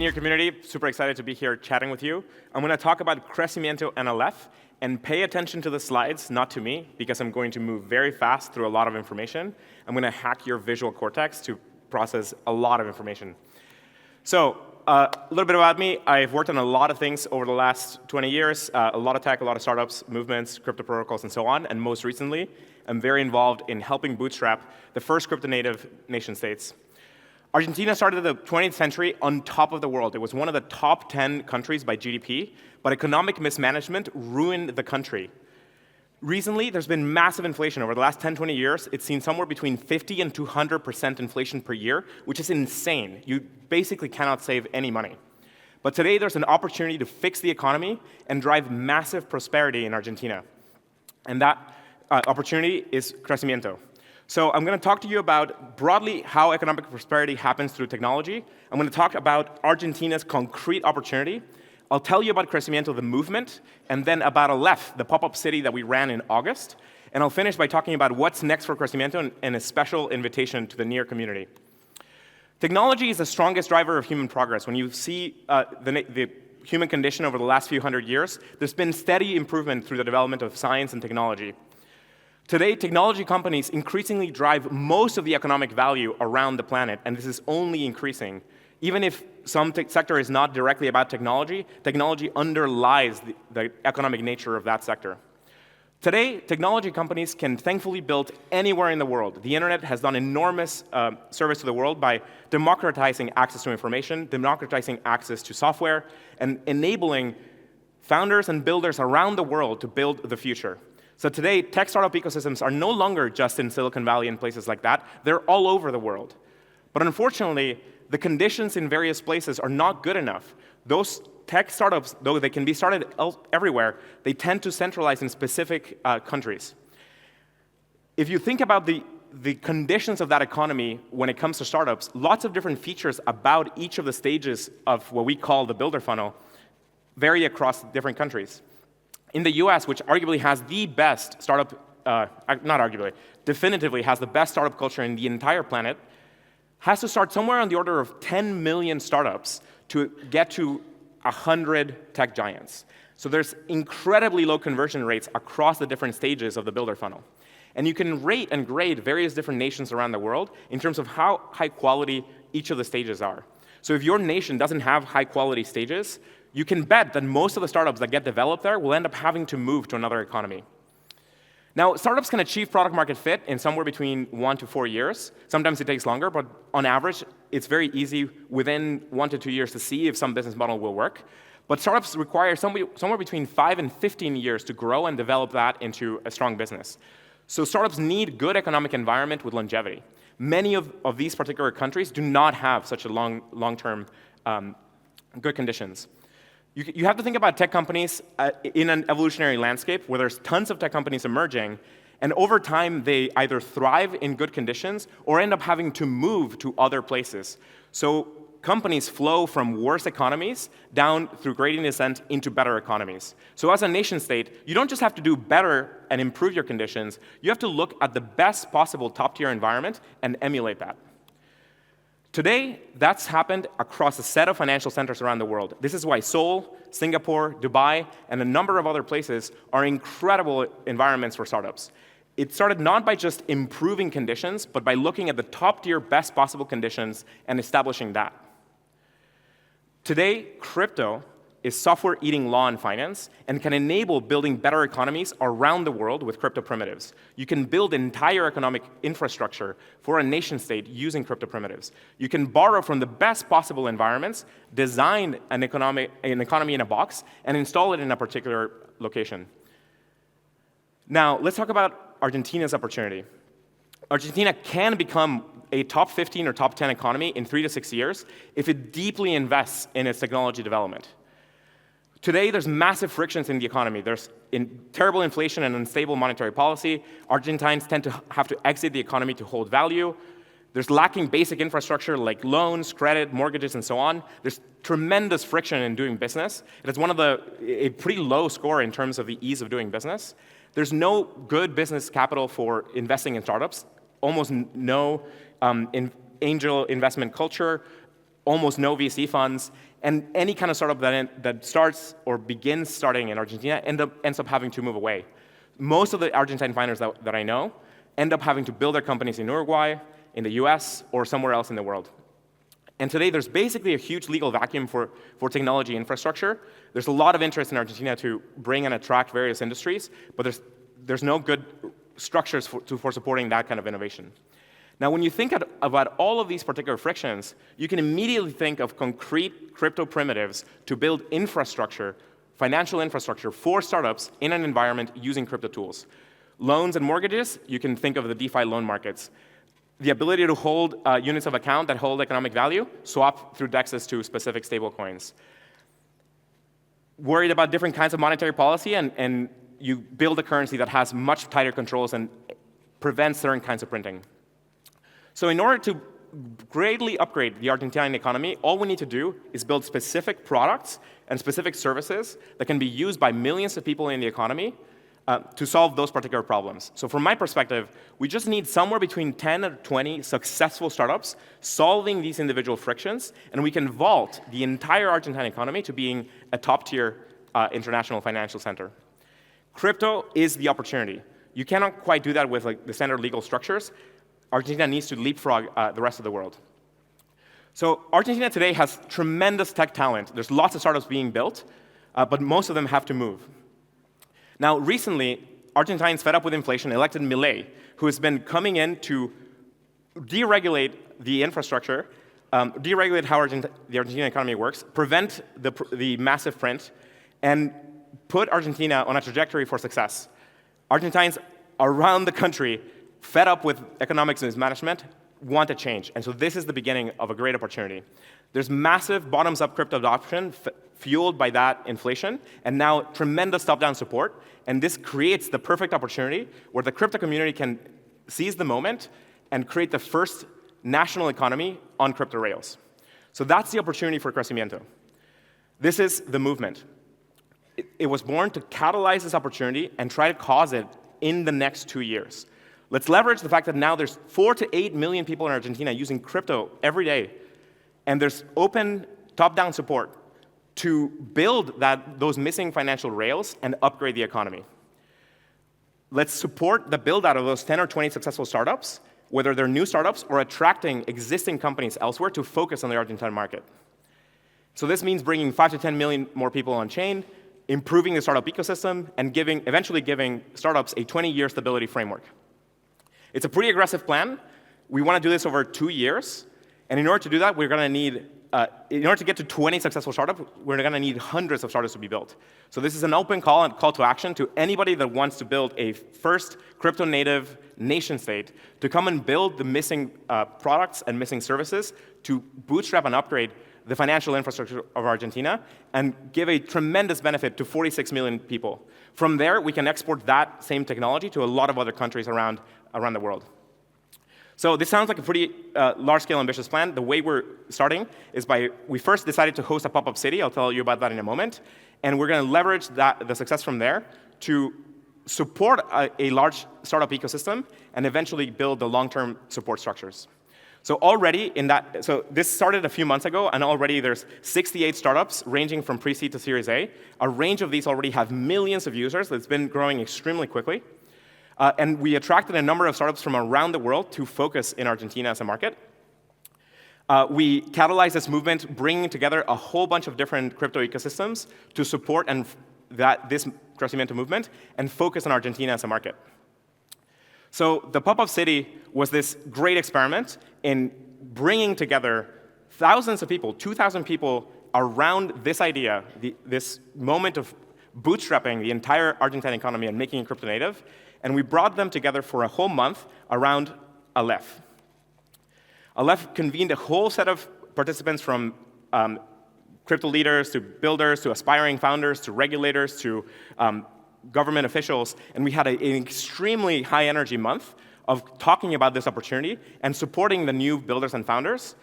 Near community, super excited to be here chatting with you. I'm going to talk about Crecimiento NLF, and pay attention to the slides, not to me, because I'm going to move very fast through a lot of information. I'm going to hack your visual cortex to process a lot of information. So a little bit about me. I've worked on a lot of things over the last 20 years, a lot of tech, a lot of startups, movements, crypto protocols, and so on. And most recently, I'm very involved in helping bootstrap the first crypto-native nation states. Argentina started the 20th century on top of the world. It was one of the top 10 countries by GDP, but economic mismanagement ruined the country. Recently, there's been massive inflation. Over the last 10, 20 years, it's seen somewhere between 50 and 200% inflation per year, which is insane. You basically cannot save any money. But today, there's an opportunity to fix the economy and drive massive prosperity in Argentina. And that opportunity is Crecimiento. So I'm going to talk to you about broadly how economic prosperity happens through technology. I'm going to talk about Argentina's concrete opportunity. I'll tell you about Crecimiento, the movement, and then about Aleph, the pop-up city that we ran in August. And I'll finish by talking about what's next for Crecimiento and a special invitation to the Near community. Technology is the strongest driver of human progress. When you see the human condition over the last few hundred years, there's been steady improvement through the development of science and technology. Today, technology companies increasingly drive most of the economic value around the planet, and this is only increasing. Even if some sector is not directly about technology, technology underlies the economic nature of that sector. Today, technology companies can thankfully build anywhere in the world. The internet has done enormous service to the world by democratizing access to information, democratizing access to software, and enabling founders and builders around the world to build the future. So today, tech startup ecosystems are no longer just in Silicon Valley and places like that. They're all over the world. But unfortunately, the conditions in various places are not good enough. Those tech startups, though they can be started everywhere, they tend to centralize in specific countries. If you think about the conditions of that economy when it comes to startups, lots of different features about each of the stages of what we call the builder funnel vary across different countries. In the US, which arguably has the best startup, not arguably, definitively has the best startup culture in the entire planet, has to start somewhere on the order of 10 million startups to get to 100 tech giants. So there's incredibly low conversion rates across the different stages of the builder funnel. And you can rate and grade various different nations around the world in terms of how high quality each of the stages are. So if your nation doesn't have high quality stages, you can bet that most of the startups that get developed there will end up having to move to another economy. Now, startups can achieve product market fit in somewhere between 1 to 4 years. Sometimes it takes longer, but on average, it's very easy within 1 to 2 years to see if some business model will work. But startups require somewhere between 5 and 15 years to grow and develop that into a strong business. So startups need good economic environment with longevity. Many of these particular countries do not have such a long-term good conditions. You have to think about tech companies in an evolutionary landscape where there's tons of tech companies emerging, and over time they either thrive in good conditions or end up having to move to other places. So companies flow from worse economies down through gradient descent into better economies. So as a nation state, you don't just have to do better and improve your conditions, you have to look at the best possible top-tier environment and emulate that. Today, that's happened across a set of financial centers around the world. This is why Seoul, Singapore, Dubai, and a number of other places are incredible environments for startups. It started not by just improving conditions, but by looking at the top-tier, best possible conditions and establishing that. Today, crypto is software eating law in finance and can enable building better economies around the world with crypto primitives. You can build entire economic infrastructure for a nation state using crypto primitives. You can borrow from the best possible environments, design an economy in a box, and install it in a particular location. Now, let's talk about Argentina's opportunity. Argentina can become a top 15 or top 10 economy in 3 to 6 years if it deeply invests in its technology development. Today, there's massive frictions in the economy. There's terrible inflation and unstable monetary policy. Argentines tend to have to exit the economy to hold value. There's lacking basic infrastructure like loans, credit, mortgages, and so on. There's tremendous friction in doing business. It's a pretty low score in terms of the ease of doing business. There's no good business capital for investing in startups, almost no angel investment culture, almost no VC funds, And any kind of startup that starts or begins starting in Argentina ends up having to move away. Most of the Argentine founders that I know end up having to build their companies in Uruguay, in the US, or somewhere else in the world. And today, there's basically a huge legal vacuum for technology infrastructure. There's a lot of interest in Argentina to bring and attract various industries, but there's no good structures for supporting that kind of innovation. Now, when you think about all of these particular frictions, you can immediately think of concrete crypto primitives to build infrastructure, financial infrastructure for startups in an environment using crypto tools. Loans and mortgages, you can think of the DeFi loan markets. The ability to hold units of account that hold economic value, swap through DEXs to specific stablecoins. Worried about different kinds of monetary policy, and you build a currency that has much tighter controls and prevents certain kinds of printing. So in order to greatly upgrade the Argentine economy, all we need to do is build specific products and specific services that can be used by millions of people in the economy to solve those particular problems. So from my perspective, we just need somewhere between 10 or 20 successful startups solving these individual frictions, and we can vault the entire Argentine economy to being a top-tier international financial center. Crypto is the opportunity. You cannot quite do that with the standard legal structures. Argentina needs to leapfrog the rest of the world. So Argentina today has tremendous tech talent. There's lots of startups being built, but most of them have to move. Now, recently, Argentines fed up with inflation elected Milei, who has been coming in to deregulate the infrastructure, deregulate how the Argentine economy works, prevent the massive print, and put Argentina on a trajectory for success. Argentines around the country, fed up with economics mismanagement, want a change. And so this is the beginning of a great opportunity. There's massive bottoms-up crypto adoption fueled by that inflation, and now tremendous top-down support. And this creates the perfect opportunity where the crypto community can seize the moment and create the first national economy on crypto rails. So that's the opportunity for Crecimiento. This is the movement. It was born to catalyze this opportunity and try to cause it in the next 2 years. Let's leverage the fact that now there's 4 to 8 million people in Argentina using crypto every day, and there's open top-down support to build those missing financial rails and upgrade the economy. Let's support the build-out of those 10 or 20 successful startups, whether they're new startups or attracting existing companies elsewhere to focus on the Argentine market. So this means bringing 5 to 10 million more people on chain, improving the startup ecosystem, and eventually giving startups a 20-year stability framework. It's a pretty aggressive plan. We want to do this over 2 years. And in order to do that, we're going to need, in order to get to 20 successful startups, we're going to need hundreds of startups to be built. So this is an open call and call to action to anybody that wants to build a first crypto-native nation state to come and build the missing products and missing services to bootstrap and upgrade the financial infrastructure of Argentina and give a tremendous benefit to 46 million people. From there, we can export that same technology to a lot of other countries around the world. So this sounds like a pretty large-scale, ambitious plan. The way we're starting is we first decided to host a pop-up city. I'll tell you about that in a moment. And we're going to leverage the success from there to support a large startup ecosystem and eventually build the long-term support structures. So already so this started a few months ago, and already there's 68 startups ranging from pre-seed to Series A. A range of these already have millions of users. It's been growing extremely quickly. And we attracted a number of startups from around the world to focus in Argentina as a market. We catalyzed this movement, bringing together a whole bunch of different crypto ecosystems to support this Crecimiento movement and focus on Argentina as a market. So the pop-up city was this great experiment in bringing together thousands of people, 2,000 people, around this idea, this moment of bootstrapping the entire Argentine economy and making it crypto native. And we brought them together for a whole month around Aleph. Aleph convened a whole set of participants from crypto leaders to builders to aspiring founders to regulators to government officials, and we had an extremely high-energy month of talking about this opportunity and supporting the new builders and founders.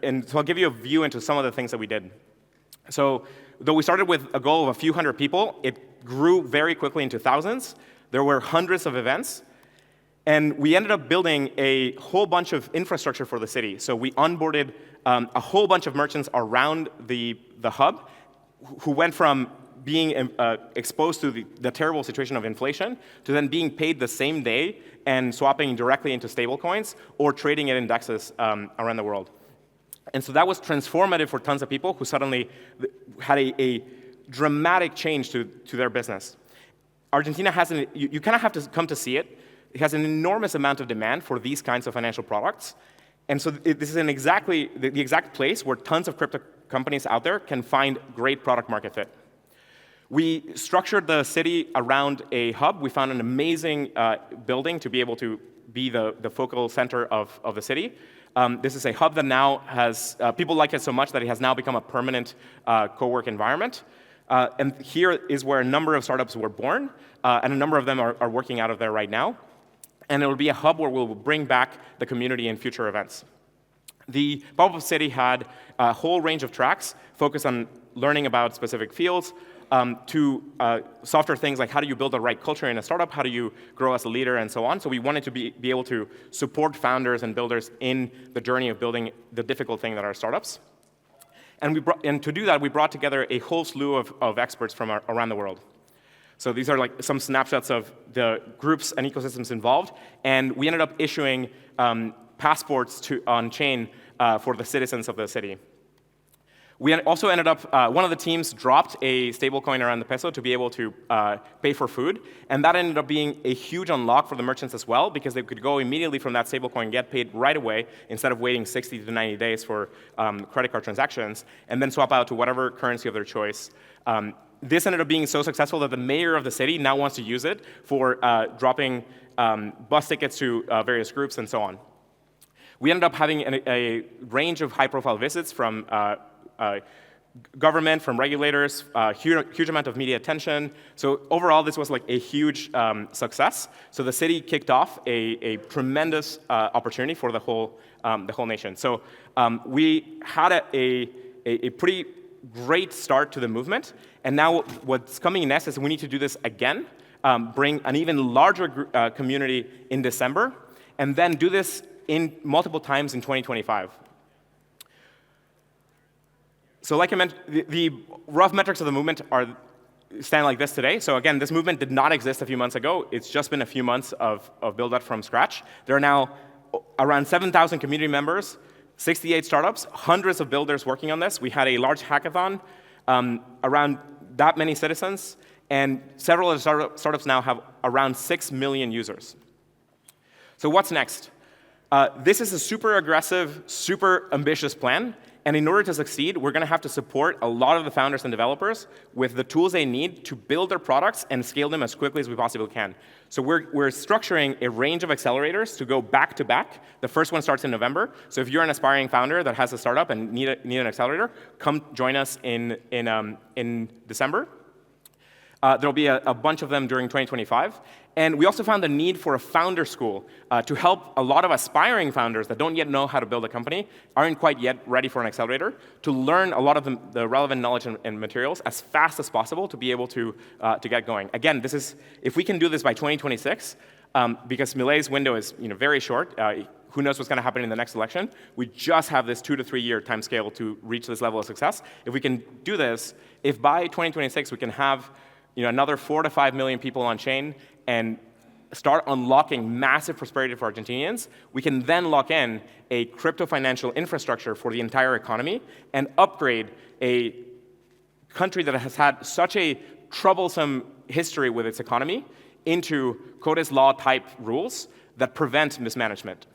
And so I'll give you a view into some of the things that we did. So though we started with a goal of a few hundred people, it grew very quickly into thousands. There were hundreds of events. And we ended up building a whole bunch of infrastructure for the city. So we onboarded a whole bunch of merchants around the hub who went from being exposed to the terrible situation of inflation to then being paid the same day and swapping directly into stablecoins or trading at indexes around the world. And so that was transformative for tons of people who suddenly had a dramatic change to their business. Argentina has you kind of have to come to see it. It has an enormous amount of demand for these kinds of financial products. And so this is exactly the exact place where tons of crypto companies out there can find great product market fit. We structured the city around a hub. We found an amazing building to be able to be the focal center of the city. This is a hub that now has, people like it so much that it has now become a permanent co-work environment. And here is where a number of startups were born, and a number of them are working out of there right now. And it will be a hub where we'll bring back the community in future events. The pop-up city had a whole range of tracks focused on learning about specific fields, to softer things like how do you build the right culture in a startup, how do you grow as a leader, and so on. So we wanted to be able to support founders and builders in the journey of building the difficult thing that are startups. And to do that, we brought together a whole slew of experts from around the world. So these are like some snapshots of the groups and ecosystems involved, and we ended up issuing passports on-chain for the citizens of the city. We also ended up, one of the teams dropped a stablecoin around the peso to be able to pay for food, and that ended up being a huge unlock for the merchants as well, because they could go immediately from that stablecoin, get paid right away, instead of waiting 60 to 90 days for credit card transactions, and then swap out to whatever currency of their choice. This ended up being so successful that the mayor of the city now wants to use it for dropping bus tickets to various groups and so on. We ended up having a range of high-profile visits from government, from regulators, huge amount of media attention. So overall, this was like a huge success. So the city kicked off a tremendous opportunity for the whole nation. So we had a pretty great start to the movement. And now what's coming next is we need to do this again, bring an even larger community in December, and then do this in multiple times in 2025. So like I mentioned, the rough metrics of the movement stand like this today. So again, this movement did not exist a few months ago. It's just been a few months of build-up from scratch. There are now around 7,000 community members, 68 startups, hundreds of builders working on this. We had a large hackathon, around that many citizens, and several of the startups now have around 6 million users. So what's next? This is a super aggressive, super ambitious plan. And in order to succeed, we're going to have to support a lot of the founders and developers with the tools they need to build their products and scale them as quickly as we possibly can. So we're structuring a range of accelerators to go back to back. The first one starts in November. So if you're an aspiring founder that has a startup and need an accelerator, come join us in December. There'll be a bunch of them during 2025. And we also found the need for a founder school to help a lot of aspiring founders that don't yet know how to build a company, aren't quite yet ready for an accelerator, to learn a lot of the relevant knowledge and materials as fast as possible to be able to get going. Again, if we can do this by 2026, because Milei's window is very short, who knows what's going to happen in the next election, we just have this 2 to 3 year time scale to reach this level of success. If we can do this, if by 2026 we can have another 4 to 5 million people on chain and start unlocking massive prosperity for Argentinians, we can then lock in a crypto financial infrastructure for the entire economy and upgrade a country that has had such a troublesome history with its economy into Code's law type rules that prevent mismanagement.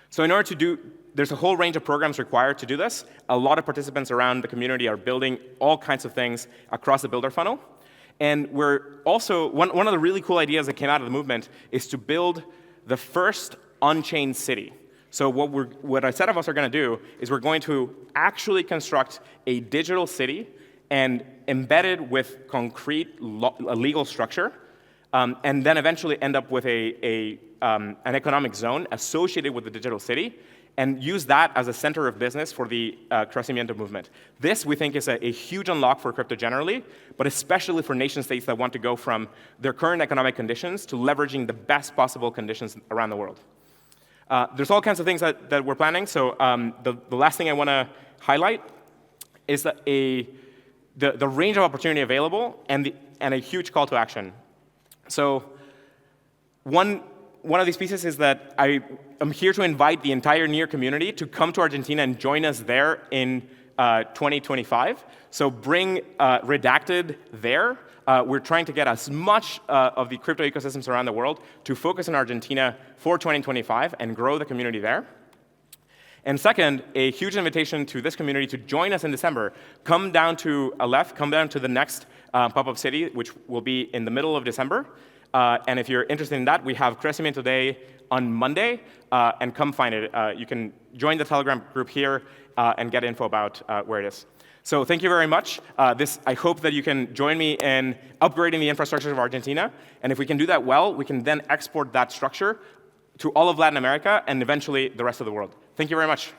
So in order to do, there's a whole range of programs required to do this. A lot of participants around the community are building all kinds of things across the builder funnel. And we're also, one of the really cool ideas that came out of the movement is to build the first on-chain city. So what a set of us are going to do is we're going to actually construct a digital city and embed it with concrete a legal structure, and then eventually end up with an economic zone associated with the digital city. and use that as a center of business for the Crecimiento movement. This, we think, is a huge unlock for crypto generally, but especially for nation states that want to go from their current economic conditions to leveraging the best possible conditions around the world. There's all kinds of things that we're planning. So the last thing I want to highlight is that the range of opportunity available and a huge call to action. So one of these pieces is that I am here to invite the entire NEAR community to come to Argentina and join us there in 2025. So bring REDACTED there. We're trying to get as much of the crypto ecosystems around the world to focus in Argentina for 2025 and grow the community there. And second, a huge invitation to this community to join us in December. Come down to Aleph, come down to the next pop-up city, which will be in the middle of December. And if you're interested in that, we have Crecimiento Day on Monday, and come find it. You can join the Telegram group here and get info about where it is. So thank you very much. I hope that you can join me in upgrading the infrastructure of Argentina. And if we can do that well, we can then export that structure to all of Latin America and eventually the rest of the world. Thank you very much.